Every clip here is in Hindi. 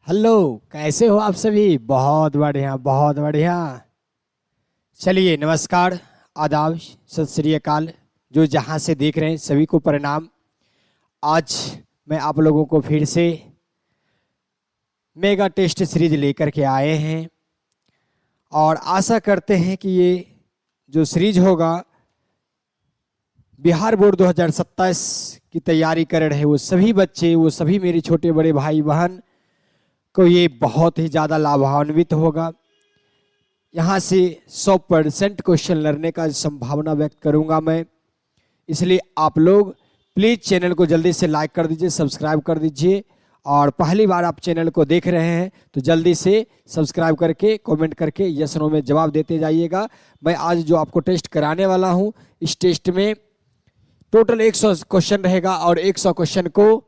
हेलो, कैसे हो आप सभी? बहुत बढ़िया, बहुत बढ़िया। चलिए, नमस्कार, आदाब, सत श्री अकाल। जो जहाँ से देख रहे हैं सभी को प्रणाम। आज मैं आप लोगों को फिर से मेगा टेस्ट सीरीज लेकर के आए हैं और आशा करते हैं कि ये जो सीरीज होगा बिहार बोर्ड 2027 की तैयारी कर रहे वो सभी बच्चे, वो सभी मेरे छोटे बड़े भाई बहन को ये बहुत ही ज़्यादा लाभान्वित होगा। यहाँ से 100% क्वेश्चन लड़ने का संभावना व्यक्त करूँगा मैं। इसलिए आप लोग प्लीज़ चैनल को जल्दी से लाइक कर दीजिए, सब्सक्राइब कर दीजिए। और पहली बार आप चैनल को देख रहे हैं तो जल्दी से सब्सक्राइब करके कमेंट करके यस नो में जवाब देते जाइएगा। मैं आज जो आपको टेस्ट कराने वाला हूँ, इस टेस्ट में टोटल 100 क्वेश्चन रहेगा और 100 क्वेश्चन को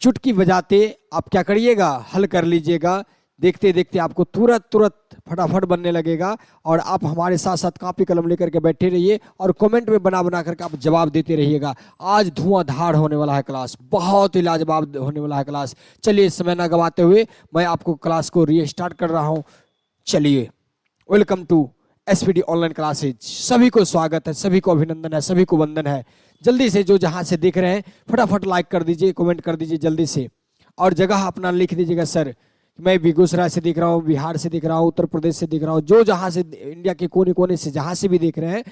चुटकी बजाते आप क्या करिएगा, हल कर लीजिएगा। देखते देखते आपको तुरंत फटाफट बनने लगेगा और आप हमारे साथ साथ कॉपी कलम लेकर के बैठे रहिए और कमेंट में बना करके आप जवाब देते रहिएगा। आज धुआंधार होने वाला है क्लास, बहुत ही लाजवाब होने वाला है क्लास। चलिए, समय ना गवाते हुए मैं आपको क्लास को रीस्टार्ट कर रहा हूँ। चलिए, welcome to SPD online classes. सभी को स्वागत है, सभी को अभिनंदन है, सभी को वंदन है। जल्दी से जो जहां से देख रहे हैं फटाफट लाइक कर दीजिए, कमेंट कर दीजिए जल्दी से। और जगह अपना लिख दीजिएगा, सर मैं बेगूसराय से दिख रहा हूँ, बिहार से दिख रहा हूँ, उत्तर प्रदेश से दिख रहा हूँ। जो जहाँ से इंडिया के कोने कोने से जहाँ से भी देख रहे हैं,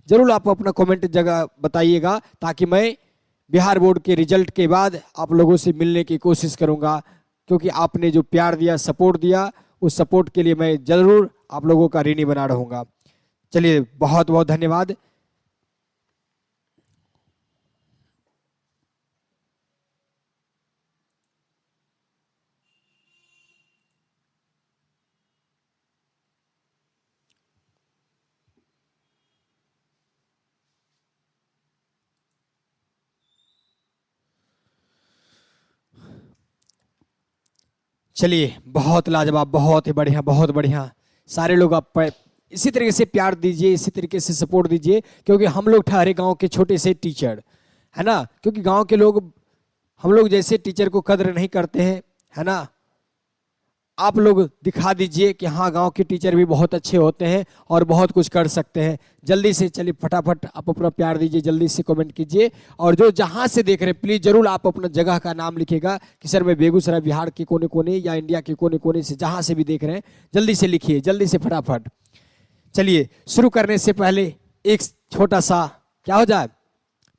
जरूर आप अपना कमेंट जगह बताइएगा, ताकि मैं बिहार बोर्ड के रिजल्ट के बाद आप लोगों से मिलने की कोशिश करूँगा। क्योंकि आपने जो प्यार दिया, सपोर्ट दिया, उस सपोर्ट के लिए मैं जरूर आप लोगों का ऋणी बना रहूँगा। चलिए, बहुत बहुत धन्यवाद। चलिए, बहुत लाजवाब, बहुत ही बढ़िया, बहुत बढ़िया। सारे लोग आप इसी तरीके से प्यार दीजिए, इसी तरीके से सपोर्ट दीजिए, क्योंकि हम लोग ठहरे गांव के छोटे से टीचर, है ना। क्योंकि गांव के लोग हम लोग जैसे टीचर को कदर नहीं करते हैं, है ना। आप लोग दिखा दीजिए कि हाँ, गांव के टीचर भी बहुत अच्छे होते हैं और बहुत कुछ कर सकते हैं। जल्दी से चलिए, फटाफट आप अपना प्यार दीजिए, जल्दी से कमेंट कीजिए। और जो जहां से देख रहे हैं प्लीज़ जरूर आप अपना जगह का नाम लिखिएगा कि सर मैं बेगूसराय, बिहार के कोने कोने या इंडिया के कोने कोने से जहां से भी देख रहे हैं, जल्दी से लिखिए, जल्दी से फटाफट। चलिए, शुरू करने से पहले एक छोटा सा क्या हो जाए,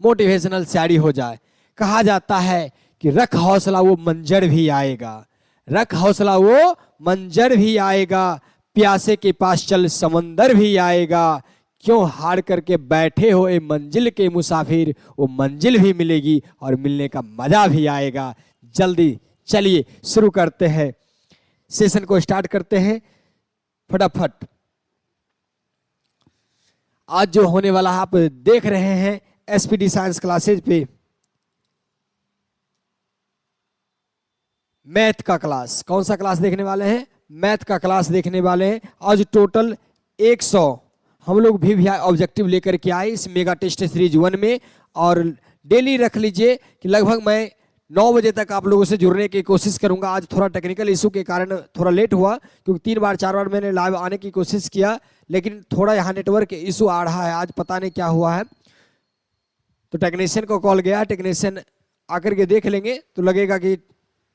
मोटिवेशनल शायरी हो जाए। कहा जाता है कि रख हौसला वो मंजर भी आएगा, रख हौसला वो मंजर भी आएगा, प्यासे के पास चल समंदर भी आएगा। क्यों हार करके बैठे हो ए मंजिल के मुसाफिर, वो मंजिल भी मिलेगी और मिलने का मजा भी आएगा। जल्दी चलिए शुरू करते हैं, सेशन को स्टार्ट करते हैं फटाफट। आज जो होने वाला है आप देख रहे हैं एसपीडी साइंस क्लासेज पे, मैथ का क्लास। कौन सा क्लास देखने वाले हैं? मैथ का क्लास देखने वाले हैं। आज टोटल 100 हम लोग भी ऑब्जेक्टिव लेकर के आए इस मेगा टेस्ट सीरीज 1 में। और डेली रख लीजिए कि लगभग मैं 9 बजे तक आप लोगों से जुड़ने की कोशिश करूंगा। आज थोड़ा टेक्निकल इशू के कारण थोड़ा लेट हुआ, क्योंकि 3 बार 4 बार मैंने लाइव आने की कोशिश किया, लेकिन थोड़ा यहाँ नेटवर्क इशू आ रहा है। आज पता नहीं क्या हुआ है, तो टेक्नीशियन को कॉल गया, टेक्नीशियन आकर के देख लेंगे तो लगेगा कि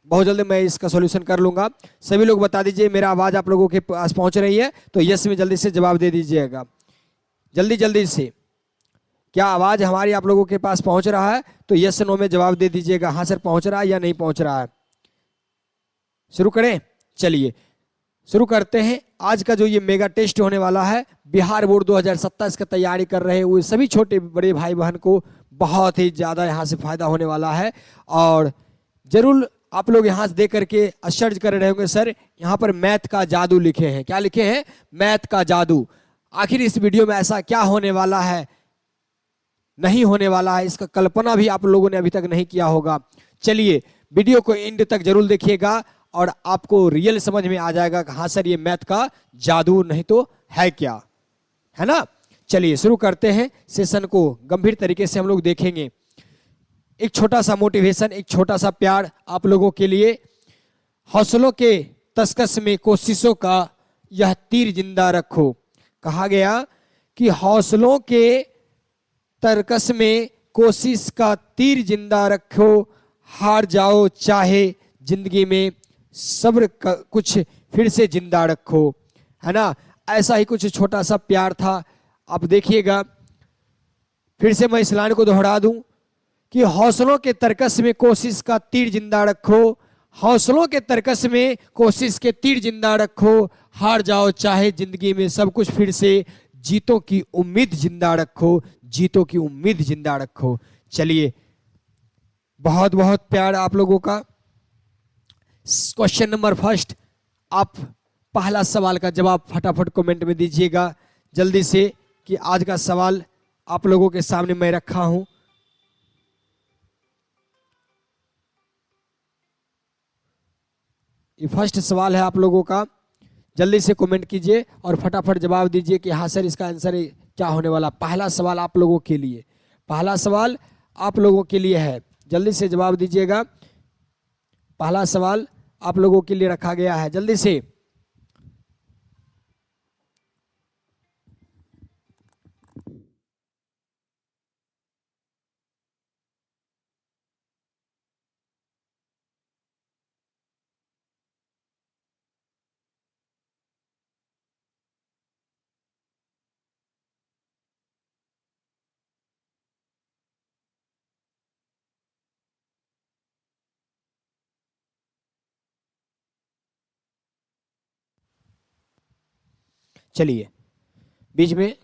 बहुत जल्दी मैं इसका सॉल्यूशन कर लूंगा। सभी लोग बता दीजिए मेरा आवाज़ आप लोगों के पास पहुंच रही है तो यस में जल्दी से जवाब दे दीजिएगा, जल्दी जल्दी से। क्या आवाज़ हमारी आप लोगों के पास पहुंच रहा है? तो यस नो में जवाब दे दीजिएगा, हाँ सर पहुंच रहा है या नहीं पहुंच रहा है। शुरू करें? चलिए शुरू करते हैं। आज का जो ये मेगा टेस्ट होने वाला है, बिहार बोर्ड 2027 का तैयारी कर रहे हैं वो सभी छोटे बड़े भाई बहन को बहुत ही ज़्यादा यहाँ से फायदा होने वाला है। और जरूर आप लोग यहाँ से देख करके आश्चर्य कर रहे होंगे, सर यहाँ पर मैथ का जादू लिखे हैं। क्या लिखे हैं? मैथ का जादू। आखिर इस वीडियो में ऐसा क्या होने वाला है, नहीं होने वाला है, इसका कल्पना भी आप लोगों ने अभी तक नहीं किया होगा। चलिए वीडियो को एंड तक जरूर देखिएगा और आपको रियल समझ में आ जाएगा कि हाँ सर ये मैथ का जादू नहीं तो है क्या, है ना। चलिए शुरू करते हैं। सेशन को गंभीर तरीके से हम लोग देखेंगे। एक छोटा सा मोटिवेशन, एक छोटा सा प्यार आप लोगों के लिए। हौसलों के तर्कस में कोशिशों का यह तीर जिंदा रखो। कहा गया कि हौसलों के तर्कस में कोशिश का तीर जिंदा रखो, हार जाओ चाहे जिंदगी में, सब्र का कुछ फिर से जिंदा रखो, है ना। ऐसा ही कुछ छोटा सा प्यार था। अब देखिएगा, फिर से मैं इस लाइन को दोहरा दूं कि हौसलों के तर्कस में कोशिश का तीर जिंदा रखो, हौसलों के तर्कस में कोशिश के तीर जिंदा रखो, हार जाओ चाहे जिंदगी में, सब कुछ फिर से, जीतों की उम्मीद जिंदा रखो, जीतों की उम्मीद जिंदा रखो। चलिए, बहुत बहुत प्यार आप लोगों का। क्वेश्चन नंबर फर्स्ट, आप पहला सवाल का जवाब फटाफट कमेंट में दीजिएगा जल्दी से, कि आज का सवाल आप लोगों के सामने मैं रखा हूं। ये फर्स्ट सवाल है आप लोगों का, जल्दी से कमेंट कीजिए और फटाफट जवाब दीजिए कि हाँ सर इसका आंसर क्या होने वाला। पहला सवाल आप लोगों के लिए, पहला सवाल आप लोगों के लिए है, जल्दी से जवाब दीजिएगा। पहला सवाल आप लोगों के लिए रखा गया है, जल्दी से। चलिए, बीच में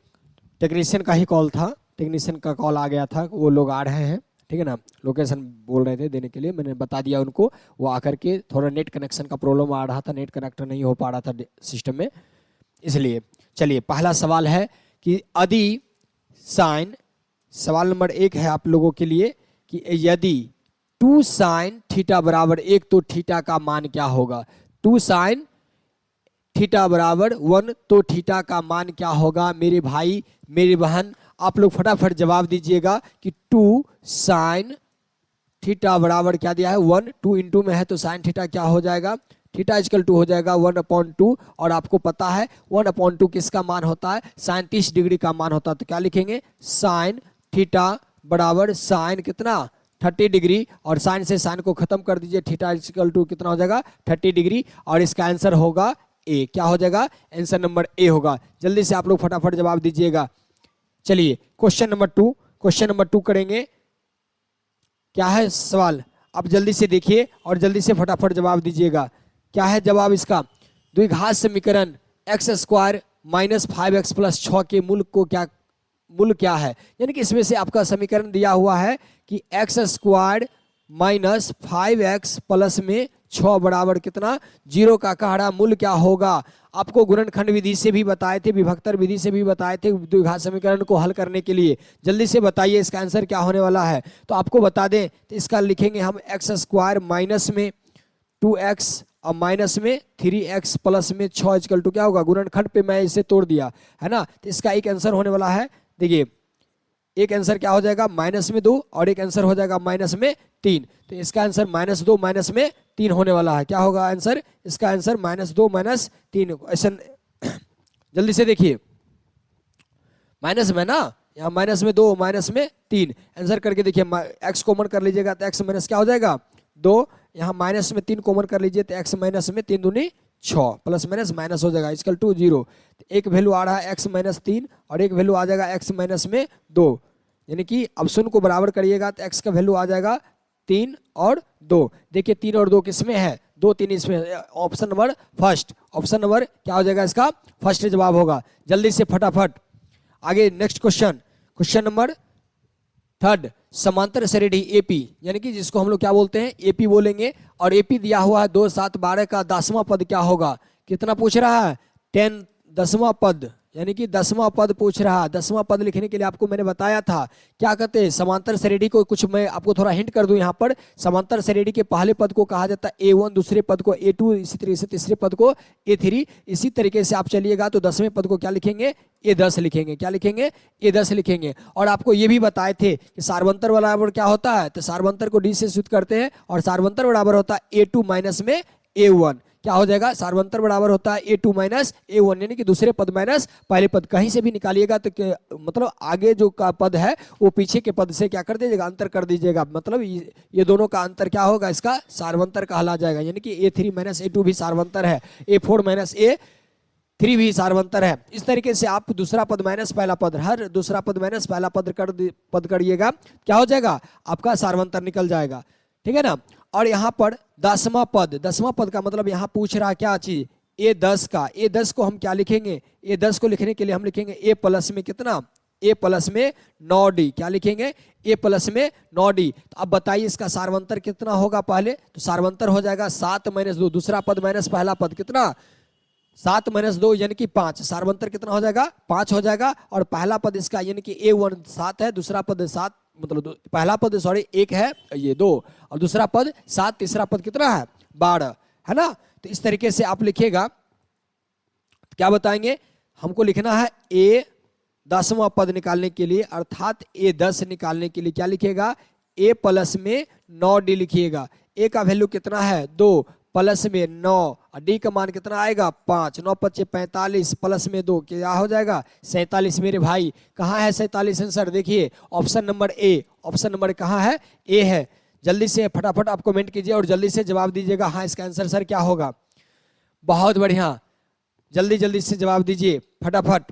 टेक्नीशियन का ही कॉल था, टेक्नीशियन का कॉल आ गया था, वो लोग आ रहे हैं, ठीक है ना। लोकेशन बोल रहे थे देने के लिए, मैंने बता दिया उनको। वो आकर के, थोड़ा नेट कनेक्शन का प्रॉब्लम आ रहा था, नेट कनेक्ट नहीं हो पा रहा था सिस्टम में, इसलिए। चलिए, पहला सवाल है कि यदि साइन, सवाल नंबर 1 है आप लोगों के लिए कि यदि 2 साइन थीटा बराबर 1 तो थीटा का मान क्या होगा। 2 साइन थीटा बराबर 1 तो थीटा का मान क्या होगा। मेरे भाई मेरी बहन, आप लोग फटाफट जवाब दीजिएगा कि 2 साइन थीटा बराबर क्या दिया है 1, 2 इंटू में है तो साइन थीटा क्या हो जाएगा, थीटा इक्वल टू हो जाएगा 1/2। और आपको पता है 1/2 किसका मान होता है, साइन 30 डिग्री का मान होता है। तो क्या लिखेंगे, साइन थीटा बराबर साइन कितना 30 डिग्री, और साइन से साइन को खत्म कर दीजिए, थीटा इक्वल टू कितना हो जाएगा 30 डिग्री, और इसका आंसर होगा ए। क्या हो जाएगा, आंसर नंबर ए होगा। जल्दी से आप लोग फटाफट जवाब दीजिएगा। चलिए, क्वेश्चन नंबर 2, क्वेश्चन नंबर 2 करेंगे। क्या है सवाल, आप जल्दी से देखिए और जल्दी से फटाफट जवाब दीजिएगा। क्या है जवाब इसका, द्विघात समीकरण x² माइनस 5x प्लस 6 के मूल क्या है। यानी कि इसमें से आपका समीकरण दिया हुआ है कि x² माइनस 5x प्लस में 6 बराबर कितना 0 का कहाड़ा मूल क्या होगा। आपको गुणनखंड विधि से भी बताए थे, विभक्तर विधि से भी बताए थे द्विघात समीकरण को हल करने के लिए। जल्दी से बताइए इसका आंसर क्या होने वाला है। तो आपको बता दें, तो इसका लिखेंगे हम x² माइनस में 2x और माइनस में 3x प्लस में 6 इक्वल टू क्या होगा, गुणनखंड पे मैं इसे तोड़ दिया है ना। तो इसका एक आंसर होने वाला है, देखिए एक आंसर क्या हो जाएगा -2 और एक आंसर हो जाएगा -3। तो इसका आंसर -2 -3 होने वाला है। क्या होगा आंसर, इसका आंसर -2 -3। ऐसा जल्दी से देखिए, माइनस में ना, यहाँ -2 -3 आंसर करके देखिए। x कॉमन कर लीजिएगा तो x माइनस क्या हो जाएगा 2, यहाँ -3 कॉमन कर लीजिए तो x -3 दूनी 6 प्लस माइनस माइनस हो जाएगा इक्वल टू 0। एक वैल्यू आ रहा है x -3 और एक वैल्यू आ जाएगा x -2, यानी कि अब शून्य को बराबर करिएगा तो x का वैल्यू आ जाएगा 3 और 2। देखिए 3 और 2 किसमें है, 2 3 इसमें, option number first, option number क्या हो जाएगा इसका फर्स्ट जवाब होगा। जल्दी से फटाफट आगे नेक्स्ट क्वेश्चन, क्वेश्चन नंबर 3, समांतर श्रेणी एपी, यानी कि जिसको हम लोग क्या बोलते हैं एपी बोलेंगे। और एपी दिया हुआ है 2 7 12 का 10वां पद क्या होगा। कितना पूछ रहा है 10 10वां पद, यानी कि 10वां पद पूछ रहा है। 10वां पद लिखने के लिए आपको मैंने बताया था क्या कहते हैं समांतर श्रेणी को। कुछ मैं आपको थोड़ा हिंट कर दूं यहाँ पर, समांतर श्रेणी के पहले पद को कहा जाता है A1, दूसरे पद को A2, इसी तरीके से तीसरे पद को A3। इसी तरीके से आप चलिएगा तो 10वें पद को क्या लिखेंगे A10 लिखेंगे। क्या लिखेंगे A10 लिखेंगे। और आपको ये भी बताए थे कि सार्वंतर बराबर क्या होता है, तो सार्वंतर को D से सूचित करते हैं और सार्वंतर बराबर होता है A2 माइनस में A1। क्या हो जाएगा, सार्वंतर बराबर होता है A2 माइनस A1, यानी कि दूसरे पद माइनस पहले पद। कहीं से भी निकालिएगा तो मतलब आगे जो का पद है वो पीछे के पद से क्या कर दीजिएगा, अंतर कर दीजिएगा। मतलब ये दोनों का अंतर क्या होगा, इसका सार्वंतर कहला जाएगा। यानी कि A3 माइनस A2 भी सार्वंतर है, A4 माइनस A3 भी सार्वंतर है। इस तरीके से आप दूसरा पद माइनस पहला पद, हर दूसरा पद माइनस पहला पद करिएगा, क्या हो जाएगा, आपका सार्वंतर निकल जाएगा। ठीक है ना। और यहाँ पर 10वां पद का मतलब यहाँ पूछ रहा क्या चीज, A10 का। A10 को हम क्या लिखेंगे, A10 को लिखने के लिए हम लिखेंगे A प्लस में कितना, A प्लस में 9D। क्या लिखेंगे, A प्लस में 9D। तो अब बताइए इसका सार्वंतर कितना होगा पहले, तो सार्वंतर हो जाएगा 7 माइनस 2, दूसरा पद माइनस पहला पद कितना, 7 माइनस 2 यानी कि 5। सार्वंतर कितना हो जाएगा, 5 हो जाएगा। और पहला पद इसका यानी कि A1 7 है, दूसरा पद 7 मतलब पहला पद सॉरी 1 है, ये 2, और दूसरा पद 7, तीसरा पद कितना है 12, है ना। तो इस तरीके से आप लिखिएगा, क्या बताएंगे, हमको लिखना है A10वां पद निकालने के लिए, अर्थात A10 निकालने के लिए क्या लिखिएगा, A प्लस में 9D लिखिएगा। A का वैल्यू कितना है 2, प्लस में 9, और D का मान कितना आएगा 5, 9 5 45, प्लस में 2 क्या हो जाएगा 47। मेरे भाई कहाँ है 47 आंसर, देखिए option number A। Option number कहाँ है, A है। जल्दी से फटाफट आप कमेंट कीजिए और जल्दी से जवाब दीजिएगा, हाँ इसका आंसर सर क्या होगा। बहुत बढ़िया, जल्दी जल्दी से जवाब दीजिए फटाफट।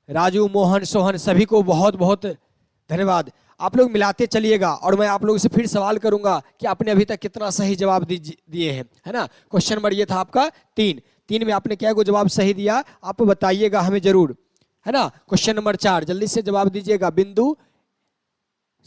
राजू, मोहन, सोहन सभी को बहुत बहुत धन्यवाद। आप लोग मिलाते चलिएगा और मैं आप लोगों से फिर सवाल करूंगा कि आपने अभी तक कितना सही जवाब दिए हैं, है ना। क्वेश्चन नंबर ये था आपका 3 में आपने क्या को जवाब सही दिया आप बताइएगा हमें जरूर, है ना। क्वेश्चन नंबर 4 जल्दी से जवाब दीजिएगा। बिंदु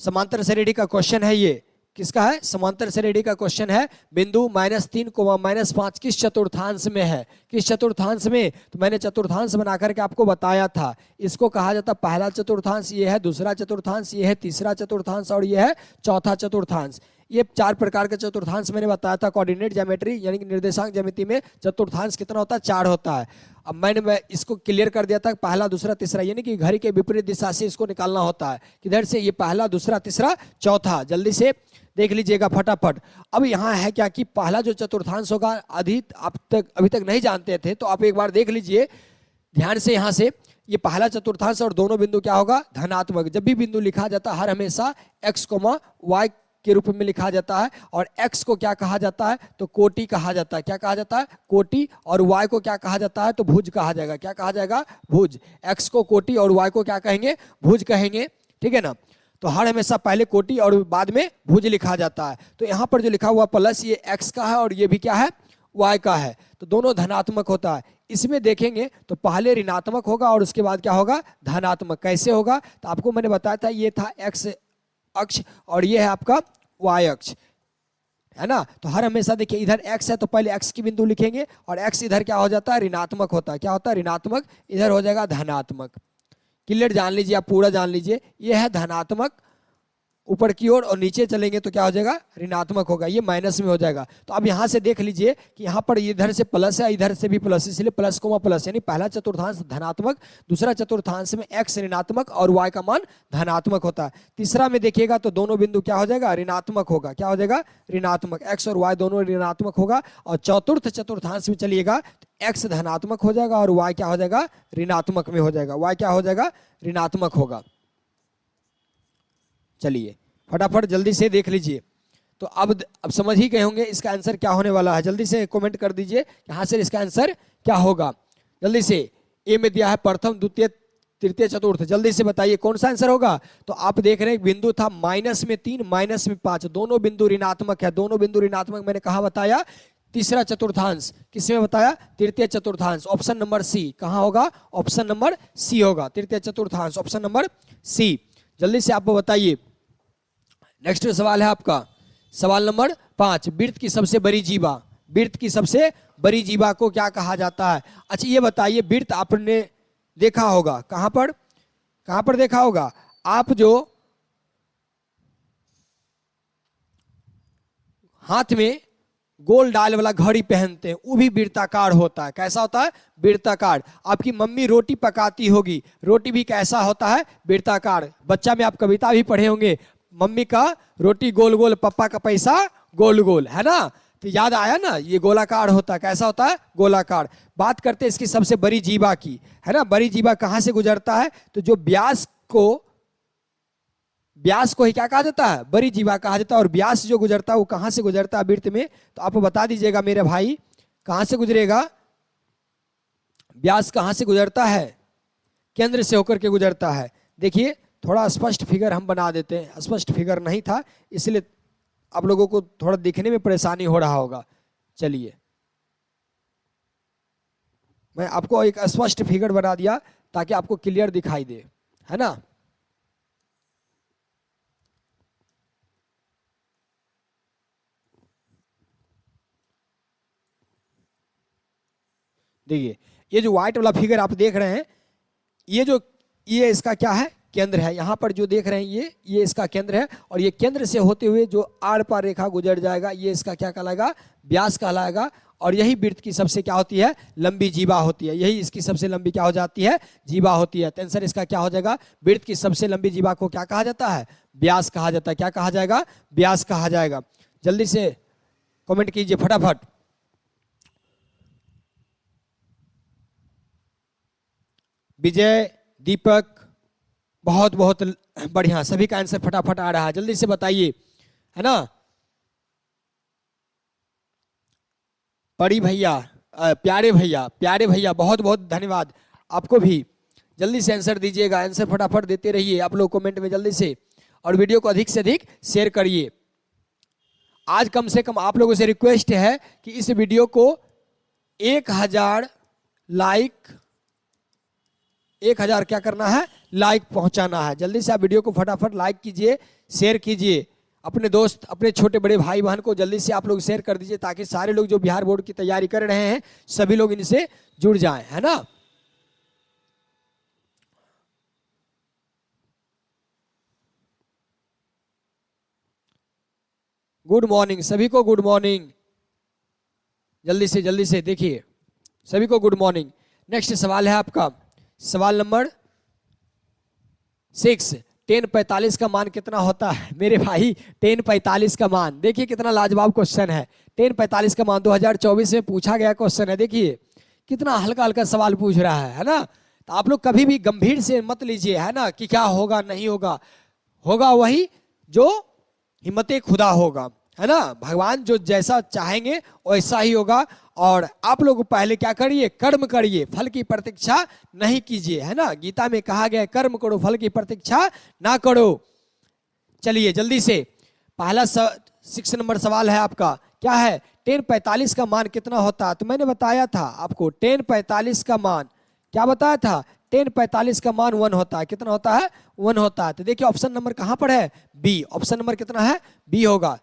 समांतर श्रेणी का क्वेश्चन है, ये किसका है, समांतर श्रेणी का क्वेश्चन है। बिंदु -3, -5 किस चतुर्थांश में है, किस चतुर्थांश में, तो मैंने चतुर्थांश बना करके आपको बताया था। इसको कहा जाता पहला चतुर्थांश, ये है दूसरा चतुर्थांश, ये है तीसरा चतुर्थांश और ये है चौथा चतुर्थांश। ये 4 प्रकार के चतुर्थांश मैंने बताया था। कोऑर्डिनेट ज्योमेट्री यानी कि निर्देशांक ज्यामिति में चतुर्थांश कितना होता है, 4 होता है। अब मैं इसको क्लियर कर दिया था, पहला दूसरा तीसरा, यानी कि घड़ी के विपरीत दिशा से इसको निकालना होता है, किधर से, ये पहला दूसरा तीसरा चौथा। जल्दी से देख लीजिएगा फटाफट। अब यहाँ है क्या कि पहला जो चतुर्थांश होगा, आप अभी तक नहीं जानते थे तो आप एक बार देख लीजिए ध्यान से। यहाँ से ये पहला चतुर्थांश और दोनों बिंदु क्या होगा, धनात्मक। जब भी बिंदु लिखा जाता है हर हमेशा x, y के रूप में लिखा जाता है। और x को क्या कहा जाता है, तो कोटि कहा जाता है। क्या कहा जाता है, कोटि। और y को क्या कहा जाता है, तो भुज कहा जाएगा। क्या कहा जाएगा, भुज। x को कोटि और y को क्या कहेंगे, भुज कहेंगे, ठीक है ना। तो हर हमेशा पहले कोटि और बाद में भुज लिखा जाता है। तो यहाँ पर जो लिखा हुआ प्लस, ये x का है और ये भी क्या है, y का है। तो दोनों धनात्मक होता है। इसमें देखेंगे तो पहले ऋणात्मक होगा और उसके बाद क्या होगा, धनात्मक। कैसे होगा, तो आपको मैंने बताया था, ये था x अक्ष और ये है आपका y अक्ष, है ना। तो हर हमेशा देखिए इधर x है तो पहले x की बिंदु लिखेंगे और x इधर क्या हो जाता है, ऋणात्मक होता है। क्या होता है, ऋणात्मक। इधर हो जाएगा धनात्मक। क्लियर, जान लीजिए आप, पूरा जान लीजिए। ये है धनात्मक ऊपर की ओर और नीचे चलेंगे तो क्या हो जाएगा, ऋणात्मक होगा, ये माइनस में हो जाएगा। तो अब यहाँ से देख लीजिए कि यहाँ पर इधर से प्लस है, इधर से भी प्लस, इसलिए प्लस कोमा प्लस, यानी पहला चतुर्थांश धनात्मक, दूसरा चतुर्थांश में x ऋणात्मक और y का मान धनात्मक होता है। तीसरा में देखिएगा तो दोनों बिंदु क्या हो जाएगा, ऋणात्मक होगा। क्या हो जाएगा, ऋणात्मक। x और y दोनों ऋणात्मक होगा। और चतुर्थ चतुर्थांश में चलिएगा तो x धनात्मक हो जाएगा और y क्या हो जाएगा, ऋणात्मक में हो जाएगा। y क्या हो जाएगा, ऋणात्मक होगा। चलिए फटाफट जल्दी से देख लीजिए। तो अब समझ ही गए होंगे इसका आंसर क्या होने वाला है। जल्दी से कमेंट कर दीजिए यहाँ से इसका आंसर क्या होगा। जल्दी से, ए में दिया है प्रथम द्वितीय तृतीय चतुर्थ, जल्दी से बताइए कौन सा आंसर होगा। तो आप देख रहे हैं बिंदु था -3 -5, दोनों बिंदु ऋणात्मक है। दोनों बिंदु ऋणात्मक मैंने कहा बताया, तीसरा चतुर्थांश किसमें बताया, तृतीय चतुर्थांश। ऑप्शन नंबर सी कहाँ होगा, ऑप्शन नंबर सी होगा, तृतीय चतुर्थांश, ऑप्शन नंबर सी। जल्दी से आप बताइए। नेक्स्ट सवाल है आपका सवाल नंबर 5। वृत्त की सबसे बड़ी जीवा, वृत्त की सबसे बड़ी जीवा को क्या कहा जाता है। अच्छा ये बताइए, वृत्त आपने देखा होगा कहाँ पर देखा होगा, आप जो हाथ में गोल डाल वाला घड़ी पहनते हैं वो भी वृत्ताकार होता है। कैसा होता है, वृत्ताकार। आपकी मम्मी रोटी पकाती होगी, रोटी भी कैसा होता है, वृत्ताकार। बच्चा में आप कविता भी पढ़े होंगे, मम्मी का रोटी गोल गोल, पप्पा का पैसा गोल गोल, है ना। तो याद आया ना, ये गोलाकार होता है। कैसा होता है? गोलाकार। बात करते हैं इसकी सबसे बड़ी जीवा की, है ना। बड़ी जीवा कहां से गुजरता है? तो जो व्यास को ही क्या कहा जाता है? बड़ी जीवा कहा जाता है। और व्यास जो गुजरता है वो कहां से गुजरता है वृत्त में? तो आप बता दीजिएगा मेरे भाई, कहां से गुजरेगा? व्यास कहां से गुजरता है? केंद्र से होकर के गुजरता है। देखिए थोड़ा स्पष्ट फिगर हम बना देते हैं, स्पष्ट फिगर नहीं था इसलिए आप लोगों को थोड़ा दिखने में परेशानी हो रहा होगा। चलिए मैं आपको एक स्पष्ट फिगर बना दिया ताकि आपको क्लियर दिखाई दे, है ना। देखिए ये जो व्हाइट वाला फिगर आप देख रहे हैं, ये इसका क्या है? केंद्र है। यहाँ पर जो देख रहे हैं ये इसका केंद्र है। और ये केंद्र से होते हुए जो आर पार रेखा गुजर जाएगा ये इसका क्या कहलाएगा? व्यास कहलाएगा। और यही वृत्त की सबसे क्या होती है? लंबी जीवा होती है। यही इसकी सबसे लंबी क्या हो जाती है? जीवा होती है। तो आंसर इसका क्या हो जाएगा? वृत्त की सबसे लंबी जीवा को क्या कहा जाता है? व्यास कहा जाता है। क्या कहा जाएगा? व्यास कहा जाएगा। जल्दी से कमेंट कीजिए फटाफट। विजय, दीपक, बहुत बहुत बढ़िया, सभी का आंसर फटाफट आ रहा है। जल्दी से बताइए, है ना। बड़ी भैया, प्यारे भैया बहुत बहुत धन्यवाद आपको भी। जल्दी से आंसर दीजिएगा, आंसर फटाफट देते रहिए आप लोग कमेंट में जल्दी से। और वीडियो को अधिक से अधिक शेयर करिए। आज कम से कम आप लोगों से रिक्वेस्ट है कि इस वीडियो को 1000 लाइक, 1000 क्या करना है? लाइक पहुंचाना है। जल्दी से आप वीडियो को फटाफट लाइक कीजिए, शेयर कीजिए। अपने दोस्त, अपने छोटे बड़े भाई बहन को जल्दी से आप लोग शेयर कर दीजिए ताकि सारे लोग जो बिहार बोर्ड की तैयारी कर रहे हैं सभी लोग इनसे जुड़ जाएं, है ना। गुड मॉर्निंग सभी को, गुड मॉर्निंग। जल्दी से देखिए, सभी को गुड मॉर्निंग। नेक्स्ट सवाल है आपका, सवाल नंबर 6। 1045 का मान कितना होता है? मेरे भाई 1045 का मान देखिए कितना लाजवाब क्वेश्चन है। 1045 का मान 2024 में पूछा गया क्वेश्चन है। देखिए कितना हल्का हल्का सवाल पूछ रहा है ना। तो आप लोग कभी भी गंभीर से मत लीजिए, है ना, कि क्या होगा नहीं होगा। होगा वही जो हिम्मते खुदा होगा, है ना। भगवान जो जैसा चाहेंगे वैसा ही होगा। और आप लोग पहले क्या करिए? कर्म करिए, फल की प्रतीक्षा नहीं कीजिए, है ना। गीता में कहा गया कर्म करो, फल की प्रतीक्षा ना करो। चलिए जल्दी से पहला 6 नंबर सवाल है आपका, क्या है? 1045 का मान कितना होता है? तो मैंने बताया था आपको 1045 का मान, क्या बताया था? 1045 का मान 1 होता है। कितना होता है? 1 होता है। तो देखिए ऑप्शन नंबर कहां पर है? बी। ऑप्शन नंबर कितना है? बी होगा।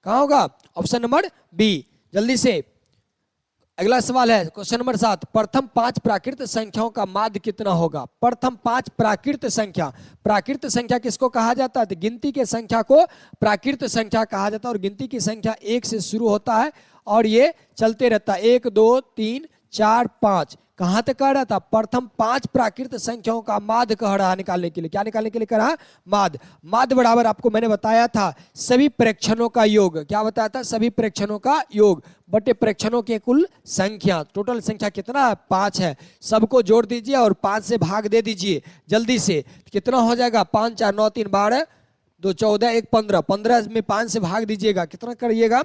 कहां होगा? Option number B. जल्दी से अगला सवाल है क्वेश्चन नंबर 7। प्रथम 5 प्राकृत संख्याओं का माध्य कितना होगा? प्रथम 5 प्राकृत संख्या। प्राकृत संख्या किसको कहा जाता है? तो गिनती के संख्या को प्राकृत संख्या कहा जाता है। और गिनती की संख्या 1 से शुरू होता है और ये चलते रहता है। 1 2 3 4 5 कहां तक कह रहा था? प्रथम 5 प्राकृत संख्याओं का माध्य कह रहा निकालने के लिए। क्या निकालने के लिए कह रहा? माध्य। माध्य बराबर आपको मैंने बताया था सभी प्रेक्षणों का योग। क्या बताया था? सभी प्रेक्षणों का योग बटे प्रेक्षणों की कुल संख्या। टोटल संख्या कितना है? 5 है। सबको जोड़ दीजिए और 5 से भाग दे दीजिए जल्दी से। कितना हो जाएगा? 5 4 9 3 12 2 14 1 15। 15 में 5 से भाग दीजिएगा, कितना करिएगा?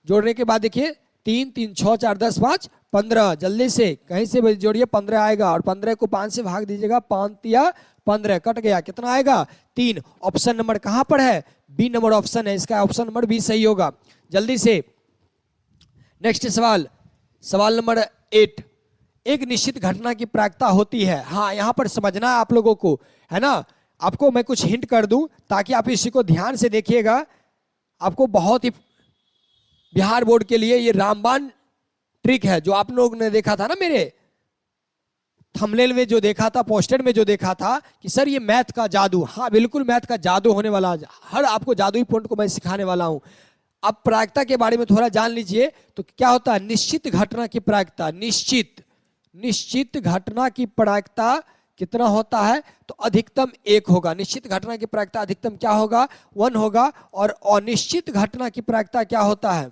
जोड़ने के बाद देखिए 3 3 6 4 10 5 15। जल्दी से कहीं से जोड़िए 15 आएगा और 15 को 5 से भाग दीजिएगा। 5 या 15 कट गया, कितना आएगा? 3। ऑप्शन नंबर कहां पर है? बी नंबर ऑप्शन है इसका। ऑप्शन नंबर बी सही होगा। जल्दी से नेक्स्ट सवाल, सवाल नंबर 8। एक निश्चित घटना की प्रायिकता होती है। हाँ यहां पर समझना है आप लोगों को, है ना। आपको मैं कुछ हिंट कर दूं ताकि आप इसी को ध्यान से देखिएगा। आपको बहुत ही बिहार बोर्ड के लिए ये रामबाण ट्रिक है जो आप लोग ने देखा था ना, मेरे थंबनेल में जो देखा था, पोस्टर में जो देखा था कि सर ये मैथ का जादू। हाँ बिल्कुल मैथ का जादू होने वाला, हर आपको जादुई पॉइंट को मैं सिखाने वाला हूं। अब प्रायिकता के बारे में थोड़ा जान लीजिए। तो क्या होता है? निश्चित घटना की प्रायिकता। निश्चित घटना की प्रायिकता कितना होता है, तो अधिकतम 1 होगा। निश्चित घटना की प्रायिकता अधिकतम क्या होगा, 1 होगा। और अनिश्चित घटना की प्रायिकता क्या होता है,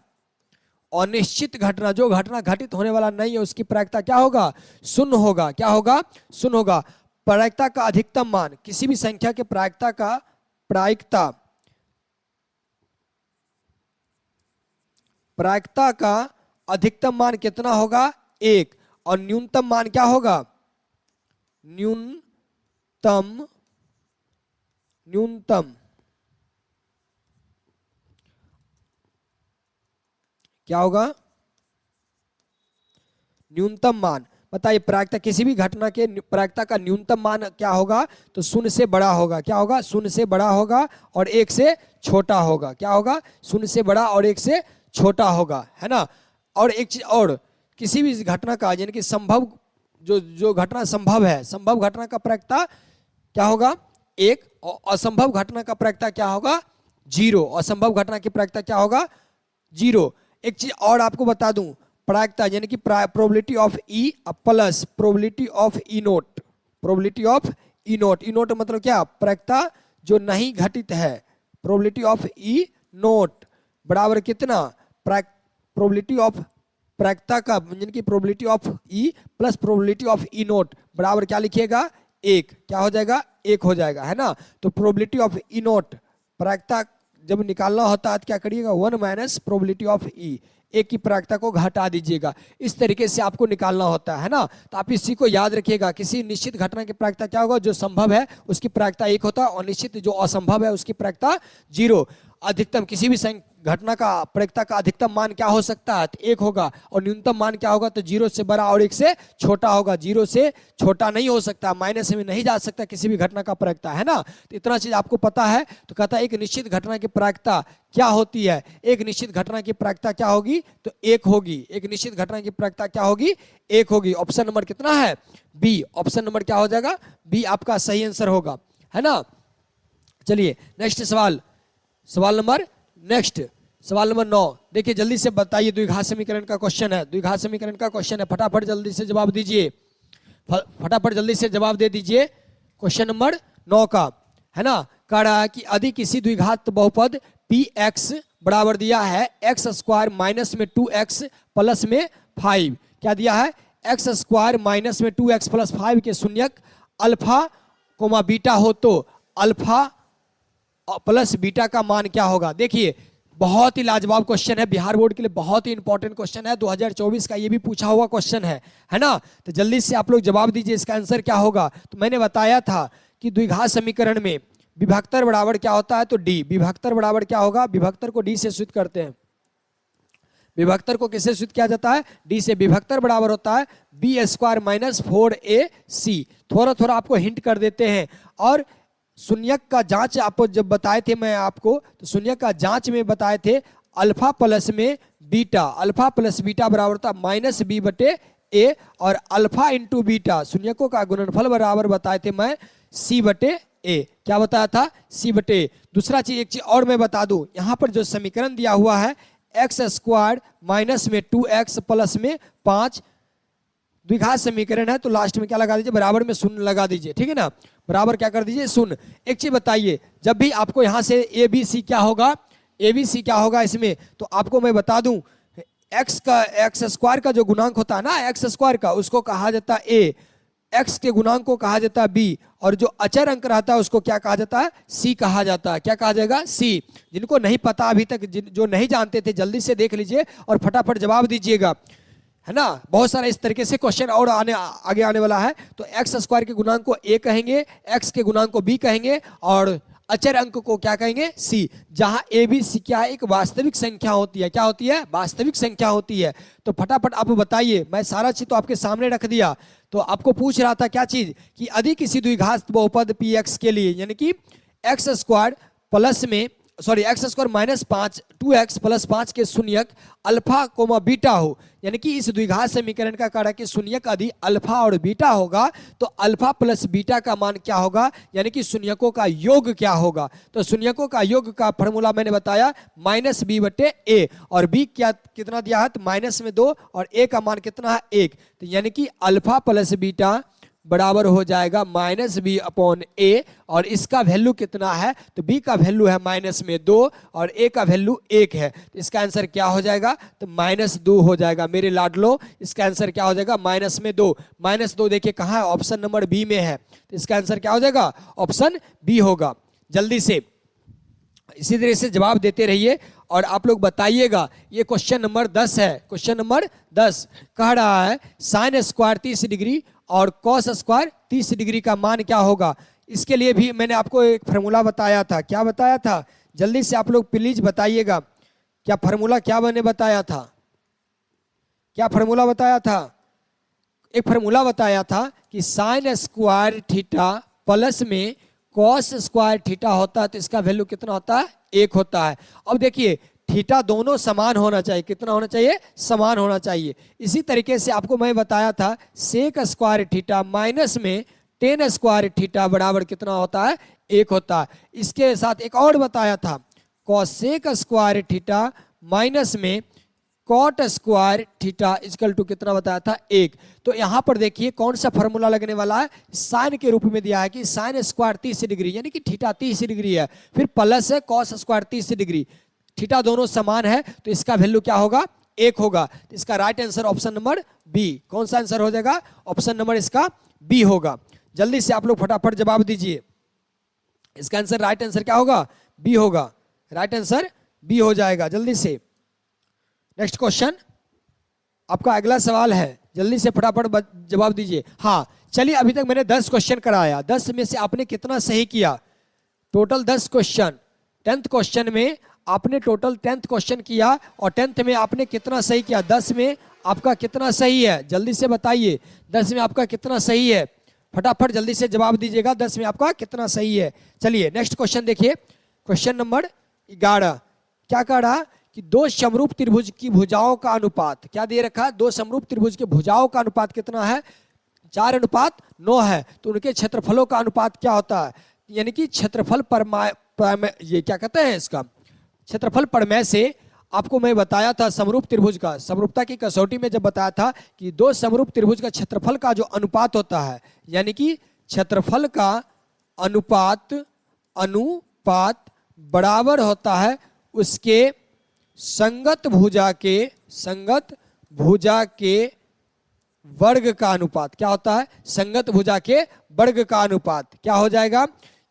अनिश्चित घटना, जो घटना घटित होने वाला नहीं है, उसकी प्रायिकता क्या होगा, 0 होगा। क्या होगा, 0 होगा। प्रायिकता का अधिकतम मान, किसी भी संख्या के प्रायिकता का प्रायिकता का अधिकतम मान कितना होगा, 1। और न्यूनतम मान क्या होगा, न्यूनतम क्या होगा, न्यूनतम मान। बताइए, प्रायिकता, किसी भी घटना के प्रायिकता का न्यूनतम मान क्या होगा, तो 0 से बड़ा होगा। क्या होगा, 0 से बड़ा होगा और 1 से छोटा होगा। क्या होगा, 0 से बड़ा और 1 से छोटा होगा, है ना। और एक चीज और, किसी भी घटना का, यानी कि संभव, जो घटना संभव है, संभव घटना का प्रायिकता क्या होगा, 1। और असंभव घटना का प्रायिकता क्या होगा, 0। असंभव घटना की प्रायिकता क्या होगा, 0। एक चीज और आपको बता दूं, प्रायिकता यानी कि probability of E plus probability of E note, probability of E note. E note मतलब क्या, प्रायिकता जो नहीं घटित है, प्रोबेबिलिटी ऑफ ई नोट बराबर कितना, प्रोबेबिलिटी ऑफ प्रायिकता का, यानी कि probability of E plus probability of E note बराबर क्या लिखिएगा, 1। क्या हो जाएगा, 1 हो जाएगा, है ना। तो प्रोबेबिलिटी ऑफ ई नोट, प्रायिकता जब निकालना होता है तो क्या करिएगा, 1 माइनस प्रोबेबिलिटी ऑफ ई, 1 की प्रायिकता को घटा दीजिएगा। इस तरीके से आपको निकालना होता है ना। तो आप इसी को याद रखिएगा, किसी निश्चित घटना की प्रायिकता क्या होगा, जो संभव है उसकी प्रायिकता 1 होता है, और निश्चित जो असंभव है उसकी प्रायिकता 0। अधिकतम, किसी भी घटना का प्रायिकता का अधिकतम मान क्या हो सकता है, तो 1 होगा। और न्यूनतम मान क्या होगा, तो 0 से बड़ा और 1 से छोटा होगा। 0 से छोटा नहीं हो सकता, माइनस में नहीं जा सकता किसी भी घटना का प्रायिकता, है ना। तो इतना चीज आपको पता है। तो कहता है एक निश्चित घटना की प्रायिकता क्या होती है, एक निश्चित घटना की प्रायिकता क्या होगी, तो 1 होगी। एक निश्चित घटना की प्रायिकता क्या होगी, 1 होगी। ऑप्शन नंबर कितना है, बी। ऑप्शन नंबर क्या हो जाएगा, बी आपका सही आंसर होगा, है ना। चलिए नेक्स्ट सवाल, सवाल नंबर 9। देखिए जल्दी से बताइए, द्विघात समीकरण का क्वेश्चन है, द्विघात समीकरण का क्वेश्चन है। फटाफट जल्दी से जवाब दीजिए, फटाफट जल्दी से जवाब दे दीजिए क्वेश्चन नंबर 9 का, है ना। कह रहा है कि यदि किसी द्विघात बहुपद px बराबर दिया है एक्स स्क्वायर माइनस में 2x प्लस में 5, क्या दिया है, एक्स स्क्वायर माइनस में 2x प्लस 5 के शून्यक अल्फा कोमा बीटा हो, तो अल्फा प्लस बीटा का मान क्या होगा। देखिए बहुत ही लाजवाब क्वेश्चन है, बिहार बोर्ड के लिए बहुत ही इंपॉर्टेंट क्वेश्चन है, 2024 का ये भी पूछा हुआ क्वेश्चन है ना। तो जल्दी से आप लोग जवाब दीजिए, इसका आंसर क्या होगा। तो मैंने बताया था कि द्विघात समीकरण में विभक्तर बराबर क्या होता है, तो डी। विभक्तर बराबर क्या होगा, विभक्तर को डी से सूचित करते हैं। विभक्तर को किससे सूचित किया जाता है, डी से। विभक्तर बराबर होता है बी स्क्वायर माइनस 4ac। थोड़ा थोड़ा आपको हिंट कर देते हैं। और शून्यक का जांच आपको जब बताए थे मैं आपको, तो शून्यक का जांच में बताए थे अल्फा प्लस में बीटा, अल्फा प्लस बीटा बराबर होता है माइनस बी बटे ए, और अल्फा इंटू बीटा शून्यकों का गुणनफल बराबर बताए थे मैं सी बटे ए। क्या बताया था, सी बटे। दूसरा चीज, एक चीज और मैं बता दूं, यहां पर जो समीकरण दिया हुआ है एक्स स्क्वायर माइनस में 2x प्लस में 5, द्विघात समीकरण है, तो लास्ट में क्या लगा दीजिए, बराबर में शून्य लगा दीजिए, ठीक है ना। बराबर क्या कर दीजिए, शून्य। एक चीज बताइए, जब भी आपको यहां से ए बी सी क्या होगा, ए बी सी क्या होगा इसमें, तो आपको मैं बता दूं एक्स स्क्वायर का जो गुणांक होता है ना, एक्स स्क्वायर का, उसको कहा जाता है ए, एक्स के गुणांक को कहा जाता है बी, और जो अचर अंक रहता है उसको क्या कहा जाता है, सी कहा जाता है। क्या कहा जाएगा, सी। जिनको नहीं पता अभी तक, जो नहीं जानते थे, जल्दी से देख लीजिए और फटाफट जवाब दीजिएगा, है ना। बहुत सारा इस तरीके से क्वेश्चन और आगे आने वाला है। तो एक्स स्क्वायर के गुणांक को ए कहेंगे, एक्स के गुणांक को बी कहेंगे, और अचर अंक को क्या कहेंगे, सी। जहां ए बी सी क्या है, एक वास्तविक संख्या होती है। क्या होती है, वास्तविक संख्या होती है। तो फटाफट आप बताइए, मैं सारा चीज तो आपके सामने रख दिया। तो आपको पूछ रहा था क्या चीज, कि यदि किसी द्विघात बहुपद पी एक्स के लिए, यानी कि एक्स स्क्वायर प्लस में x square minus 5 2x plus 5 के शून्यक अल्फा कोमा बीटा हो, यानी कि इस द्विघात समीकरण का कारण कि शून्यक यदि अल्फा और बीटा होगा, तो अल्फा प्लस बीटा का मान क्या होगा, यानी कि शून्यकों का योग क्या होगा। तो शून्यकों का योग का फॉर्मूला मैंने बताया माइनस बी बटे ए, और बी क्या कितना दिया है, तो माइनस में 2, और ए का मान कितना है 1। तो यानी कि अल्फा प्लस बीटा बराबर हो जाएगा माइनस बी अपॉन ए, और इसका वैल्यू कितना है, तो बी का वैल्यू है -2 और ए का वैल्यू 1 है, तो इसका आंसर क्या हो जाएगा, तो -2 हो जाएगा मेरे लाडलो। इसका आंसर क्या हो जाएगा, -2। -2 देखिए कहाँ है, ऑप्शन नंबर बी में है, तो इसका आंसर क्या हो जाएगा, ऑप्शन बी होगा। जल्दी से इसी तरह से जवाब देते रहिए और आप लोग बताइएगा। ये क्वेश्चन नंबर 10 है। क्वेश्चन नंबर 10 कह रहा है साइन स्क्वायर 30 डिग्री और कॉस स्क्वायर 30 डिग्री का मान क्या होगा। इसके लिए भी मैंने आपको एक फार्मूला बताया था। क्या बताया था, जल्दी से आप लोग प्लीज बताइएगा। क्या फार्मूला क्या मैंने बताया था, क्या फार्मूला बताया था, एक फार्मूला बताया था कि साइन स्क्वायर थीटा प्लस में कॉस स्क्वायर थीटा होता है तो इसका वैल्यू कितना होता है, 1 होता है। अब देखिए थीटा दोनों समान होना चाहिए, कितना होना चाहिए, समान होना चाहिए। इसी तरीके से आपको मैं बताया था सेक स्क्वायर थीटा माइनस में टेन स्क्वायर थीटा बराबर कितना होता है, 1 होता है। इसके साथ एक और बताया था कॉसेक स्क्वायर थीटा माइनस में cot square theta equal to कितना बताया था, 1। तो यहां पर देखिए कौन सा फॉर्मूला लगने वाला है, साइन के रूप में दिया है कि साइन स्क्वायर 30 डिग्री यानी कि थीटा 30 डिग्री है, फिर प्लस है कॉस स्क्वायर 30 डिग्री, थीटा दोनों समान है तो इसका वैल्यू क्या होगा, 1 होगा। तो इसका right answer option number B. कौन सा आंसर हो जाएगा, ऑप्शन नंबर इसका बी होगा। जल्दी से आप लोग फटाफट जवाब दीजिए। इसका आंसर राइट आंसर क्या होगा, बी होगा। राइट आंसर बी हो जाएगा। जल्दी से नेक्स्ट क्वेश्चन, आपका अगला सवाल है, जल्दी से फटाफट जवाब दीजिए। हाँ चलिए, अभी तक मैंने 10 क्वेश्चन कराया, 10 में से आपने कितना सही किया, टोटल 10 क्वेश्चन। 10th क्वेश्चन में आपने टोटल 10th क्वेश्चन किया और 10th में आपने कितना सही किया, 10 में आपका कितना सही है, जल्दी से बताइए 10 में आपका कितना सही है, फटाफट जल्दी से जवाब दीजिएगा 10 में आपका कितना सही है। चलिए नेक्स्ट क्वेश्चन देखिए, क्वेश्चन नंबर 11 क्या कह रहा कि दो समरूप त्रिभुज की भुजाओं का अनुपात, क्या दे रखा है, दो समरूप त्रिभुज के भुजाओं का अनुपात कितना है, 4:9 है। तो उनके क्षेत्रफलों का अनुपात क्या होता है, यानी कि क्षेत्रफल ये क्या कहते हैं, इसका क्षेत्रफल प्रमेय से आपको मैं बताया था समरूप त्रिभुज का, समरूपता की कसौटी में जब बताया था कि दो समरूप त्रिभुज का क्षेत्रफल का जो अनुपात होता है, यानी कि क्षेत्रफल का अनुपात बराबर होता है उसके संगत भुजा के वर्ग का अनुपात। क्या होता है, संगत भुजा के वर्ग का अनुपात। क्या हो जाएगा,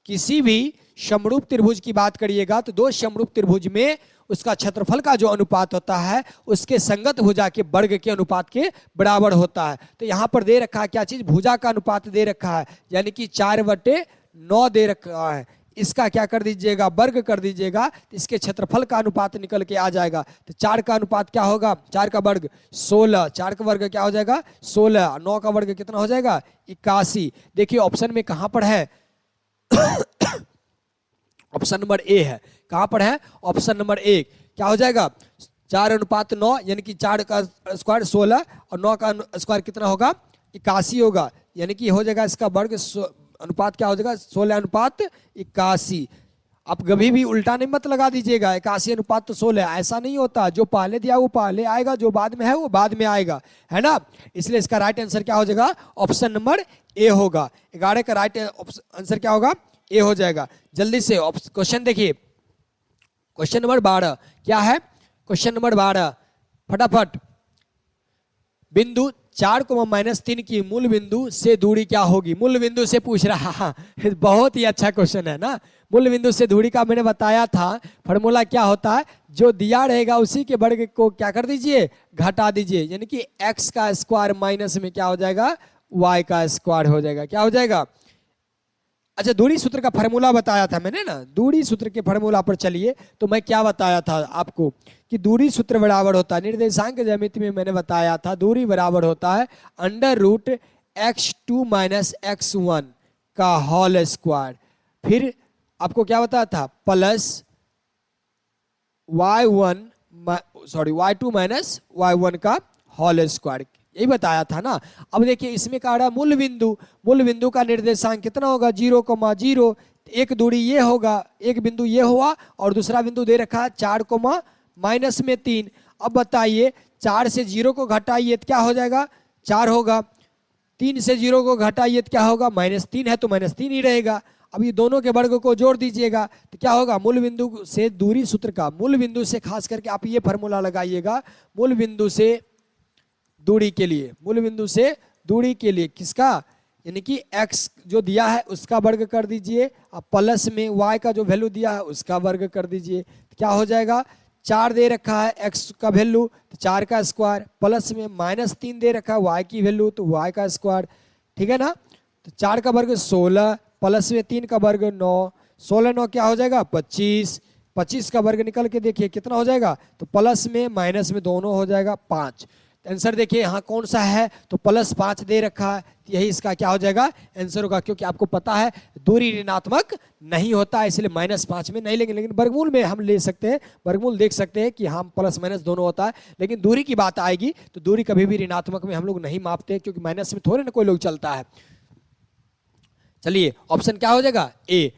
किसी भी समरूप त्रिभुज की बात करिएगा तो दो समरूप त्रिभुज में उसका क्षेत्रफल का जो अनुपात होता है उसके संगत भुजा के वर्ग के अनुपात के बराबर होता है। तो यहाँ पर दे रखा है क्या चीज, भुजा का अनुपात दे रखा है, यानी कि 4/9 दे रखा है। इसका क्या कर दीजिएगा, वर्ग कर दीजिएगा, तो इसके क्षेत्रफल का अनुपात निकल के आ जाएगा। तो 4 का अनुपात क्या होगा, 4 का वर्ग 16, 4 का वर्ग क्या हो जाएगा 16, 9 का वर्ग कितना हो जाएगा 81। देखिए ऑप्शन में कहां पर है ऑप्शन नंबर ए है। कहां पर है, ऑप्शन नंबर 1। क्या हो जाएगा 4:9 यानी कि 4 का स्क्वायर 16 और 9 का स्क्वायर कितना होगा 81 होगा, यानी कि हो जाएगा इसका वर्ग अनुपात क्या हो जाएगा 16:81। आप कभी भी उल्टा नहीं मत लगा दीजिएगा, 81:16 ऐसा नहीं होता, जो पहले दिया वो पहले आएगा, जो बाद में है वो बाद में आएगा, है ना। इसलिए इसका राइट आंसर क्या हो जाएगा, ऑप्शन नंबर ए होगा। 11 का राइट आंसर क्या होगा, ए हो जाएगा। जल्दी से क्वेश्चन देखिए, क्वेश्चन नंबर 12 क्या है, क्वेश्चन नंबर 12 फटाफट, बिंदु 4, -3 की मूल बिंदु से दूरी क्या होगी। मूल बिंदु से पूछ रहा है, बहुत ही अच्छा क्वेश्चन है ना। मूल बिंदु से दूरी का मैंने बताया था फॉर्मूला क्या होता है, जो दिया रहेगा उसी के वर्ग को क्या कर दीजिए, घटा दीजिए, यानी कि x का स्क्वायर माइनस में क्या हो जाएगा y का स्क्वायर हो जाएगा। क्या हो जाएगा, अच्छा दूरी सूत्र का फार्मूला बताया था मैंने ना, दूरी सूत्र के फार्मूला पर चलिए। तो मैं क्या बताया था आपको कि दूरी सूत्र बराबर होता है, निर्देशांक ज्यामिति में मैंने बताया था दूरी बराबर होता है √x2 - x1 का होल स्क्वायर, फिर आपको क्या बताया था प्लस y2 - y1 का होल स्क्वायर, यही बताया था ना। अब देखिए इसमें कह रहा मूल बिंदु का निर्देशांक कितना होगा 0,0। एक दूरी ये होगा, एक बिंदु ये हुआ और दूसरा बिंदु दे रखा है 4,-3। अब बताइए 4 से 0 को घटाइए तो क्या हो जाएगा 4 होगा, 3 से 0 को घटाइए तो क्या होगा, -3 है तो -3 ही रहेगा। अब ये दोनों के वर्ग को जोड़ दीजिएगा तो क्या होगा, मूल बिंदु से दूरी सूत्र का, मूल बिंदु से खास करके आप ये फार्मूला लगाइएगा, मूल बिंदु से दूरी के लिए, मूल बिंदु से दूरी के लिए किसका, यानी कि x जो दिया है उसका वर्ग कर दीजिए, अब प्लस में y का जो वैल्यू दिया है उसका वर्ग कर दीजिए तो क्या हो जाएगा, 4 दे रखा है x का वैल्यू तो 4 का स्क्वायर, प्लस में -3 दे रखा है y की वैल्यू तो y का स्क्वायर, ठीक है ना। तो 4 का वर्ग 16, प्लस में 3 का वर्ग 9, 16 9 क्या हो जाएगा 25, 25 का वर्ग निकल के देखिए कितना हो जाएगा, तो प्लस में माइनस में दोनों हो जाएगा 5। आंसर देखिए यहाँ कौन सा है, तो +5 दे रखा है, तो यही इसका क्या हो जाएगा आंसर होगा, क्योंकि आपको पता है दूरी ऋणात्मक नहीं होता है इसलिए -5 में नहीं लेंगे, लेकिन वर्गमूल में हम ले सकते हैं, वर्गमूल देख सकते हैं कि हम प्लस माइनस दोनों होता है, लेकिन दूरी की बात आएगी तो दूरी कभी भी ऋणात्मक में हम लोग नहीं मापते, क्योंकि माइनस में थोड़े ना कोई लोग चलता है। चलिए ऑप्शन क्या हो जाएगा ए।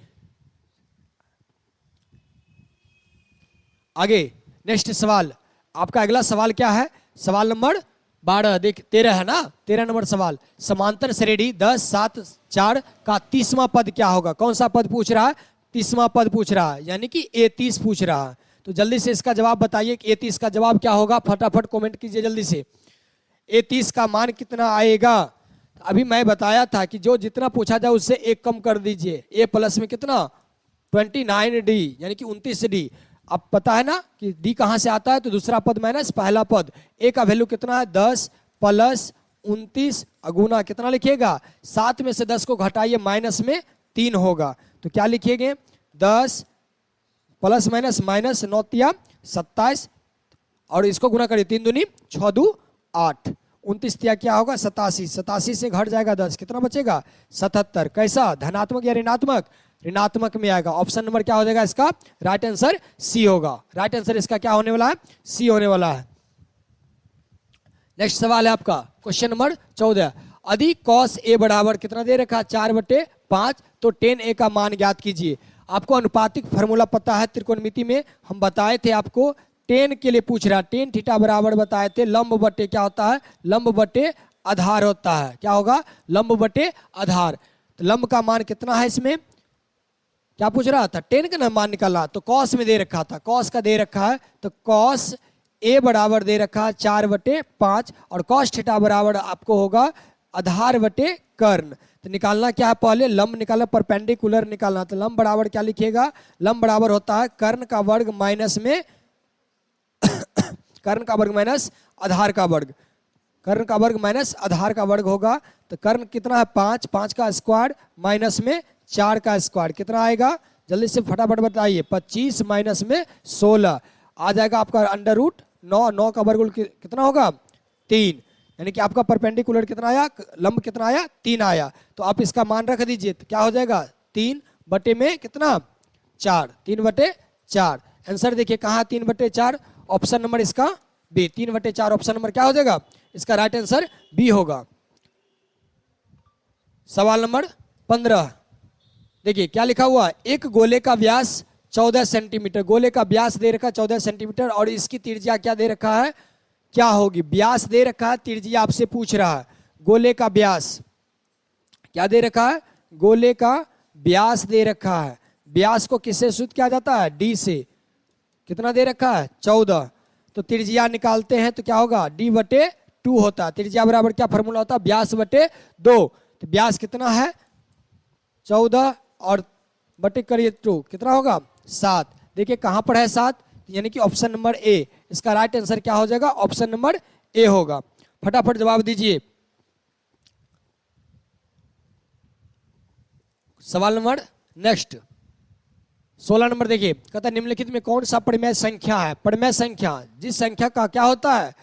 आगे नेक्स्ट सवाल, आपका अगला सवाल क्या है, सवाल नंबर 12, देख 13 है ना, 13 नंबर सवाल, समांतर श्रेणी 10 7 4 का 30वां पद क्या होगा, कौन सा पद पूछ रहा है, 30वां पद पूछ रहा है, यानी कि A30 पूछ रहा है। तो जल्दी से इसका जवाब बताइए कि A30 का जवाब क्या होगा, फटाफट कमेंट कीजिए जल्दी से। A30 का मान कितना आएगा, अभी मैं बताया था कि जो जितना पूछा जाए उससे एक कम कर दीजिए, A प्लस में कितना 29D यानी कि 29D। अब पता है ना कि D कहाँ से आता है, तो दूसरा पद माइनस पहला पद, A का वैल्यू कितना है 10 प्लस 29 अगुना कितना लिखिएगा 7 में से 10 को घटाइए माइनस में 3 होगा, तो क्या लिखिएगा 10 प्लस माइनस माइनस 9 तिया 27 और इसको गुना करिए 3 दूनी 6 दू 8, 29 तिया क्या होगा 87, 87 से घट जाएगा 10 कितना बचेगा 77। कैसा, धनात्मक या ऋणात्मक, ऋणात्मक में आएगा। ऑप्शन नंबर क्या हो जाएगा इसका, राइट आंसर सी होगा, राइट आंसर इसका क्या होने वाला है, सी होने वाला है। नेक्स्ट सवाल है आपका क्वेश्चन नंबर 14, यदि cos a बराबर कितना दे रखा 4/5 तो tan a का मान ज्ञात कीजिए। आपको अनुपातिक फार्मूला पता है, त्रिकोणमिति में हम बताए थे आपको, tan के लिए पूछ रहा है, tan थीटा बराबर बताए थे लंब बटे क्या होता है, लंब बटे आधार होता है, क्या होगा लंब बटे आधार। तो लंब का मान कितना है, इसमें क्या पूछ रहा था, tan का ना मान निकाला, तो cos में दे रखा था, cos का दे रखा है, तो cos a बराबर दे रखा है 4/5 और cos थीटा बराबर आपको होगा आधार बटे कर्ण। तो निकालना क्या है, पहले लंब निकालना, परपेंडिकुलर निकालना, तो लंब बराबर क्या लिखिएगा, लंब बराबर होता है कर्ण का वर्ग माइनस में कर्ण का वर्ग माइनस आधार का वर्ग, कर्ण का वर्ग माइनस आधार का वर्ग होगा। तो कर्ण कितना है 5, 5 का स्क्वायर माइनस में 4 का स्क्वायर कितना आएगा, जल्दी से फटाफट बताइए, 25 माइनस में 16 आ जाएगा आपका √9, 9 का वर्गमूल कितना होगा 3, यानी कि आपका परपेंडिकुलर कितना आया, लंब कितना आया 3 आया। तो आप इसका मान रख दीजिए, तो क्या हो जाएगा 3 बटे में कितना 4, 3/4। आंसर देखिए कहाँ 3/4, ऑप्शन नंबर इसका बी, 3/4 ऑप्शन नंबर क्या हो जाएगा इसका राइट आंसर बी होगा। सवाल नंबर 15 देखिए क्या लिखा हुआ है, एक गोले का व्यास 14 सेंटीमीटर, गोले का व्यास दे रखा 14 सेंटीमीटर और इसकी त्रिज्या क्या दे रखा है, क्या होगी, व्यास दे रखा है, त्रिज्या आपसे पूछ रहा है। गोले का व्यास क्या दे रखा है, गोले का व्यास दे रखा है, व्यास को किससे सूचित किया जाता है, डी से, कितना दे रखा है 14, तो त्रिज्या निकालते हैं तो क्या होगा d/2 होता है, त्रिज्या बराबर क्या फॉर्मूला होता है व्यास/2, तो व्यास कितना है 14 और बटे करिए 2 कितना होगा 7, देखिए कहां पर है 7, यानी कि ऑप्शन नंबर ए, इसका राइट आंसर क्या हो जाएगा ऑप्शन नंबर ए होगा। फटाफट जवाब दीजिए। सवाल नंबर नेक्स्ट 16 नंबर देखिए, कहता है निम्नलिखित में कौन सा परिमेय संख्या है, परिमेय संख्या जिस संख्या का क्या होता है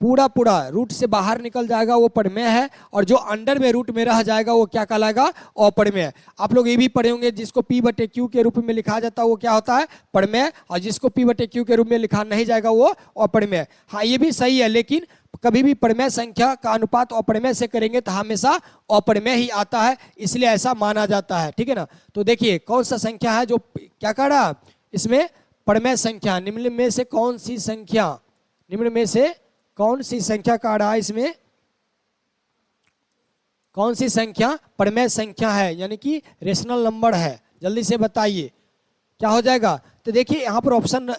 पूरा रूट से बाहर निकल जाएगा वो परिमेय है, और जो अंडर में रूट में रह जाएगा वो क्या कहलाएगा अपरिमेय। आप लोग ये भी पढ़े होंगे जिसको p/q के रूप में लिखा जाता है वो क्या होता है परिमेय, और जिसको p/q के रूप में लिखा नहीं जाएगा वो अपरिमेय। हाँ ये भी सही है, लेकिन कभी भी परिमेय संख्या का अनुपात अपरिमेय से करेंगे तो हमेशा अपरिमेय ही आता है, इसलिए ऐसा माना जाता है, ठीक है ना। तो देखिए कौन सा संख्या है जो क्या कह रहा है इसमें परिमेय संख्या, निम्न में से कौन सी संख्या, निम्न में से कौन सी संख्या का रहा है इसमें कौन सी संख्या प्रमेय संख्या है, यानी कि रेशनल नंबर है? जल्दी से बताइए क्या हो जाएगा। तो देखिए यहाँ पर ऑप्शन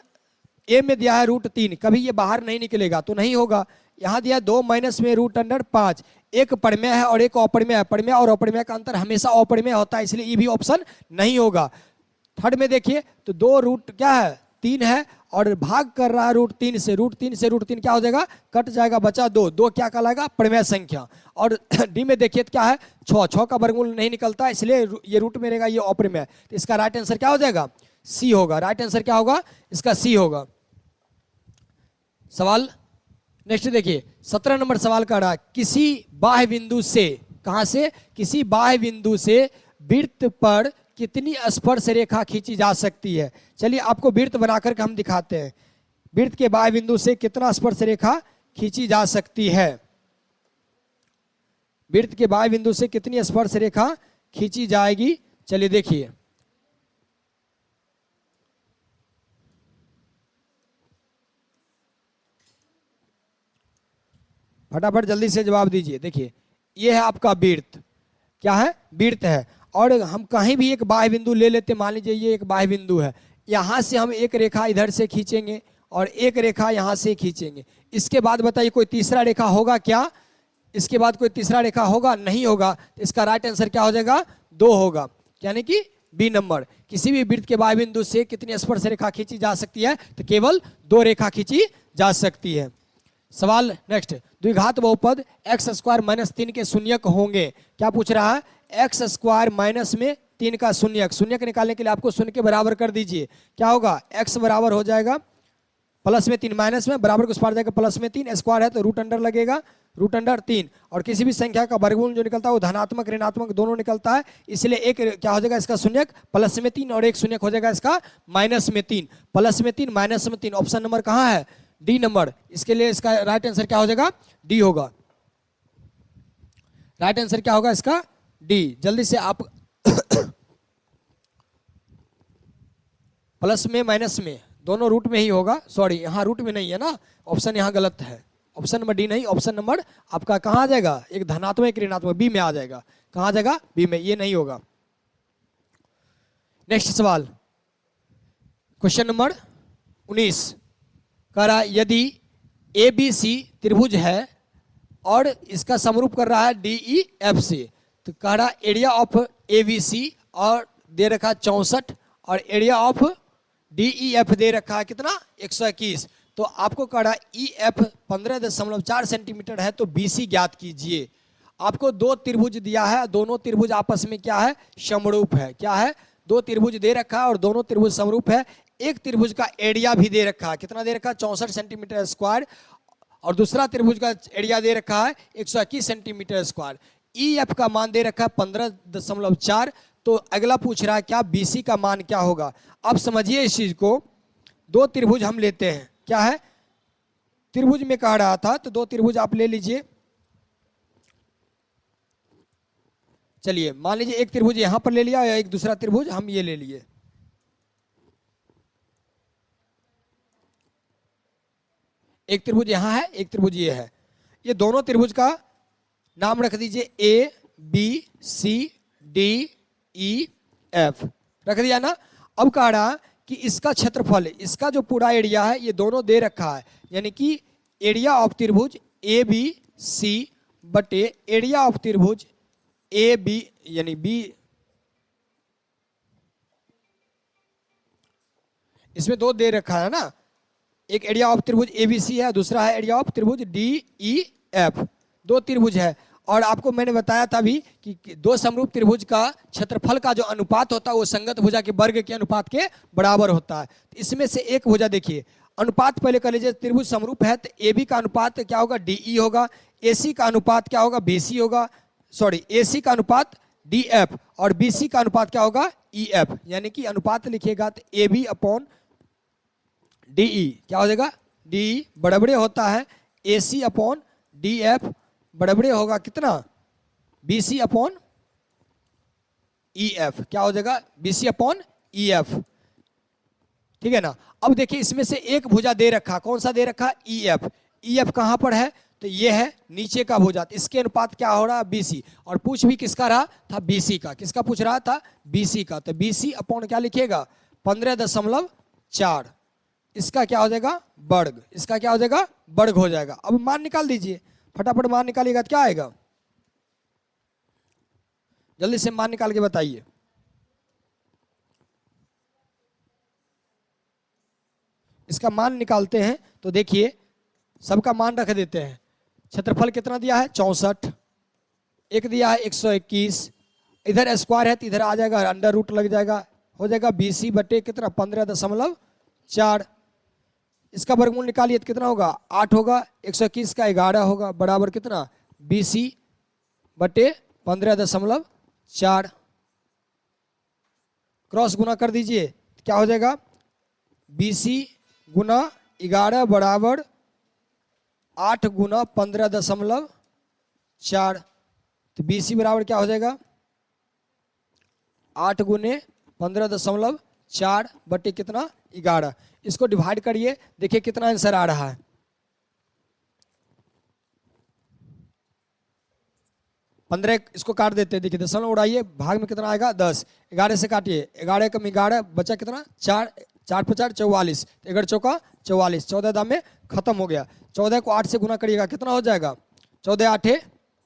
ए में दिया है √3, कभी ये बाहर नहीं निकलेगा तो नहीं होगा। यहाँ दिया 2 माइनस में √5, एक प्रमेय है और एक अप्रमेय है। प्रमेय और अप्रमेय का अंतर हमेशा अप्रमेय होता है, इसलिए ये भी ऑप्शन नहीं होगा। थर्ड में देखिए तो 2 रूट क्या है 3 है और भाग कर रहा है √3 से, √3 क्या हो जाएगा, कट जाएगा, बचा 2, 2 क्या कहलाएगा, प्रमेय संख्या। और डी में देखिए तो क्या है 6 का वर्गमूल नहीं निकलता, इसलिए ये रूट में रहेगा, ये अप्रमेय। तो इसका राइट आंसर क्या हो जाएगा, सी होगा। राइट आंसर क्या होगा, इसका सी होगा। सवाल नेक्स्ट देखिए 17 नंबर सवाल का रहा, किसी बाह्य बिंदु से, कहां से, किसी बाह्य बिंदु से वृत्त पर कितनी स्पर्श रेखा खींची जा सकती है। चलिए आपको वृत्त बनाकर के हम दिखाते हैं, वृत्त के बाह्य बिंदु से कितना स्पर्श रेखा खींची जा सकती है। वृत्त के बाह्य बिंदु से कितनी स्पर्श रेखा खींची जाएगी, चलिए देखिए। फटाफट जल्दी से जवाब दीजिए। देखिए ये है आपका वृत्त, क्या है, वृत्त है। और हम कहीं भी एक बाह्य बिंदु ले लेते, मान लीजिए ये एक बाह्य बिंदु है, यहाँ से हम एक रेखा इधर से खींचेंगे और एक रेखा यहाँ से खींचेंगे। इसके बाद बताइए कोई तीसरा रेखा होगा क्या, इसके बाद कोई तीसरा रेखा होगा, नहीं होगा। तो इसका राइट आंसर क्या हो जाएगा, 2 होगा, यानी कि बी नंबर। किसी भी वृत्त के बाह्य बिंदु से कितनी स्पर्श रेखा खींची जा सकती है, तो केवल 2 रेखा खींची जा सकती है। सवाल नेक्स्ट, द्विघात बहुपद x² - 3 के शून्यक होंगे। क्या पूछ रहा है, x² - 3 का शून्यक। शून्यक निकालने के लिए आपको शून्य के बराबर कर दीजिए। क्या होगा, x बराबर हो जाएगा +3 माइनस में बराबर को उस पार जाएगा +3, स्क्वायर है तो रूट अंडर लगेगा, √3। और किसी भी संख्या का वर्गमूल जो निकलता है वो धनात्मक ऋणात्मक दोनों निकलता है, इसलिए एक क्या हो जाएगा इसका शून्यक +3 और एक शून्यक हो जाएगा इसका -3। +3 -3 ऑप्शन नंबर कहाँ है, डी नंबर। इसके लिए इसका राइट आंसर क्या हो जाएगा, डी होगा। राइट आंसर क्या होगा इसका, डी। जल्दी से आप प्लस में माइनस में दोनों रूट में ही होगा, सॉरी यहाँ रूट में नहीं है ना, ऑप्शन यहाँ गलत है। ऑप्शन नंबर डी नहीं, ऑप्शन नंबर आपका कहाँ आ जाएगा, एक धनात्मक एक ऋणात्मक, बी में आ जाएगा। कहाँ आ जाएगा, बी में, ये नहीं होगा। नेक्स्ट सवाल क्वेश्चन नंबर 19 कह रहा है, यदि ABC त्रिभुज है और इसका समरूप कर रहा है DEF से, तो कह रहा है एरिया ऑफ ABC और दे रखा 64 और एरिया ऑफ DEF दे रखा है कितना, 121। तो आपको कह रहा है EF 15.4 सेंटीमीटर है, तो BC ज्ञात कीजिए। आपको 2 त्रिभुज दिया है, दोनों त्रिभुज आपस में क्या है, समरूप है। क्या है, 2 त्रिभुज दे रखा है और दोनों त्रिभुज समरूप है। एक त्रिभुज का एरिया भी दे रखा है, कितना दे रखा है, 64 सेंटीमीटर स्क्वायर, और दूसरा त्रिभुज का एरिया दे रखा है 121 सेंटीमीटर स्क्वायर। EF का मान दे रखा है 15.4। तो अगला पूछ रहा है क्या BC का मान क्या होगा। अब समझिए इस चीज को, 2 त्रिभुज हम लेते हैं, क्या है, त्रिभुज में कह रहा था, तो 2 त्रिभुज आप ले लीजिए। चलिए मान लीजिए एक त्रिभुज यहां पर ले लिया या एक दूसरा त्रिभुज हम ये ले लिए। एक त्रिभुज यहां है, एक त्रिभुज ये है। ये दोनों त्रिभुज का नाम रख दीजिए ABCDEF, रख दिया ना। अब कह रहा कि इसका क्षेत्रफल, इसका जो पूरा एरिया है ये दोनों दे रखा है, यानी कि एरिया ऑफ त्रिभुज ABC बटे एरिया ऑफ त्रिभुज AB यानी B, इसमें 2 दे रखा है ना, एक एरिया ऑफ त्रिभुज ABC है, दूसरा है एरिया ऑफ त्रिभुज DEF। 2 त्रिभुज है और आपको मैंने बताया था भी कि 2 समरूप त्रिभुज का क्षेत्रफल का जो अनुपात होता है वो संगत भुजा के वर्ग के अनुपात के बराबर होता है। इसमें से एक भुजा देखिए, अनुपात पहले कर लीजिए, त्रिभुज समरूप है तो AB का अनुपात क्या होगा, DE होगा, AC का अनुपात क्या होगा, BC होगा, सॉरी AC का अनुपात DF और BC का अनुपात क्या होगा, EF। यानी कि अनुपात लिखिएगा तो AB/DE क्या हो जाएगा, DE बड़बड़े होता है AC/DF बड़बड़े होगा कितना, BC/EF क्या हो जाएगा, BC/EF। ठीक है ना। अब देखिए इसमें से एक भुजा दे रखा, कौन सा दे रखा, EF। EF कहां पर है, तो ये है नीचे का भुजात, इसके अनुपात क्या हो रहा है BC, और पूछ भी किसका रहा था BC का, किसका पूछ रहा था BC का, तो BC अपॉन क्या लिखिएगा 15.4, इसका क्या हो जाएगा वर्ग, इसका क्या हो जाएगा वर्ग हो जाएगा। अब मान निकाल दीजिए, फटाफट मान निकालिएगा तो क्या आएगा, जल्दी से मान निकाल के बताइए। इसका मान निकालते हैं तो देखिए सबका मान रख देते हैं। क्षेत्रफल कितना दिया है 64, एक दिया है 121, इधर स्क्वायर है तो इधर आ जाएगा अंडर रूट लग जाएगा, हो जाएगा BC बटे कितना 15.4, इसका वर्गमूल निकालिए तो कितना होगा 8 होगा, 121 का 11 होगा, बराबर कितना BC बटे 15.4, क्रॉस गुना कर दीजिए क्या हो जाएगा BC गुना 11 बराबर 8 गुना 15.4, तो BC बराबर क्या हो जाएगा 8 गुने 15.4 बटे कितना 11, इसको डिवाइड करिए देखिए कितना आंसर आ रहा है। 15 इसको काट देते हैं, देखिए दशमलव उड़ाइए, भाग में कितना आएगा 10, 11 से काटिए, 11 कम 11 बचा कितना 4, 4 5 44, 11 चौका 44, 14 दाम में खत्म हो गया। 14 को 8 से गुना करिएगा कितना हो जाएगा 14 8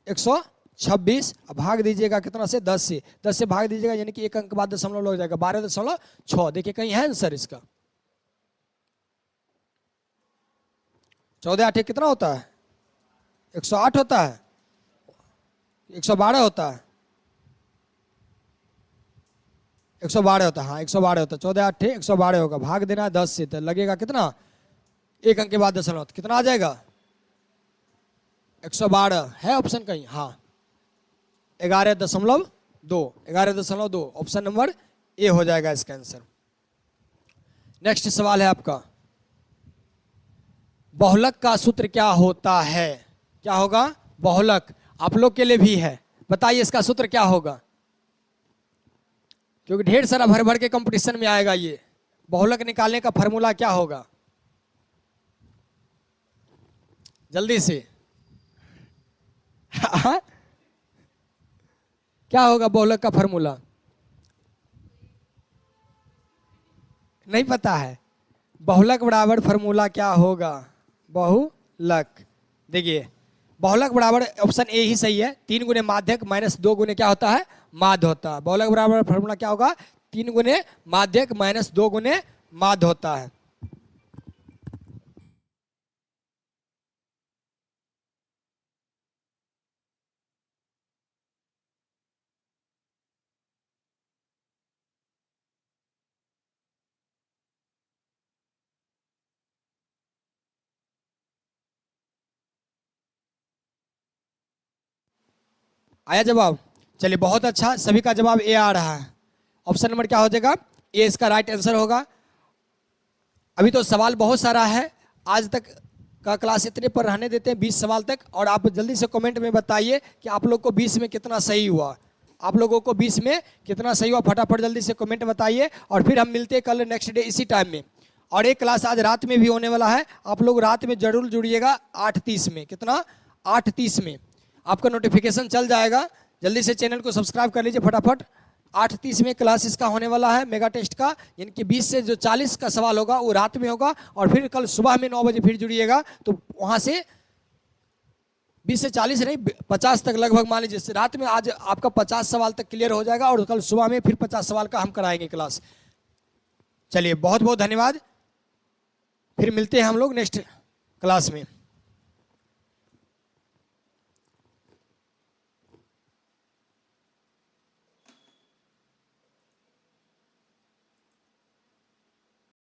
126, भाग दीजिएगा कितना से 10 से, 10 से भाग दीजिएगा यानी कि एक अंक बाद दशमलव लग जाएगा 12.6, देखिए कहीं है आंसर इसका। 14 8 कितना होता है 108 होता है, 112 होता है, 112 होता है, हाँ 112 होता है, 14 8 112 होगा, भाग देना है 10 से तो लगेगा कितना एक अंक के बाद दशमलव, कितना आ जाएगा 112 है ऑप्शन कहीं, हाँ 11.2, 11.2 ऑप्शन नंबर ए हो जाएगा इसका आंसर। नेक्स्ट सवाल है आपका, बहुलक का सूत्र क्या होता है, क्या होगा बहुलक, आप लोग के लिए भी है, बताइए इसका सूत्र क्या होगा, क्योंकि ढेर सारा भर भर के कंपटीशन में आएगा ये। बहुलक निकालने का फॉर्मूला क्या होगा, जल्दी से क्या होगा बहुलक का फॉर्मूला, नहीं पता है, बहुलक बराबर फॉर्मूला क्या होगा, बहुलक देखिए बहुलक बराबर ऑप्शन ए ही सही है, 3 गुने माध्यक माइनस 2 गुने क्या होता है माध्य होता है। बहुलक बराबर फॉर्मूला क्या होगा 3 गुने माध्यक माइनस 2 गुने माध्य होता है। आया जवाब, चलिए बहुत अच्छा, सभी का जवाब ए आ रहा है, ऑप्शन नंबर क्या हो जाएगा ए इसका राइट आंसर होगा। अभी तो सवाल बहुत सारा है, आज तक का क्लास इतने पर रहने देते हैं 20 सवाल तक, और आप जल्दी से कमेंट में बताइए कि आप लोग को 20 में कितना सही हुआ, आप लोगों को 20 में कितना सही हुआ, फटाफट जल्दी से कमेंट बताइए। और फिर हम मिलते हैं कल नेक्स्ट डे इसी टाइम में, और एक क्लास आज रात में भी होने वाला है, आप लोग रात में जरूर जुड़िएगा 8:30 में, कितना 8:30 में आपका नोटिफिकेशन चल जाएगा, जल्दी से चैनल को सब्सक्राइब कर लीजिए फटाफट। 8:30 में क्लास इसका होने वाला है मेगा टेस्ट का, यानी कि 20 से जो 40 का सवाल होगा वो रात में होगा, और फिर कल सुबह में 9 बजे फिर जुड़िएगा, तो वहाँ से 20 से 40 नहीं 50 तक लगभग मान लीजिए, रात में आज आपका 50 सवाल तक क्लियर हो जाएगा, और कल सुबह में फिर 50 सवाल का हम कराएंगे क्लास। चलिए बहुत बहुत धन्यवाद, फिर मिलते हैं हम लोग नेक्स्ट क्लास में।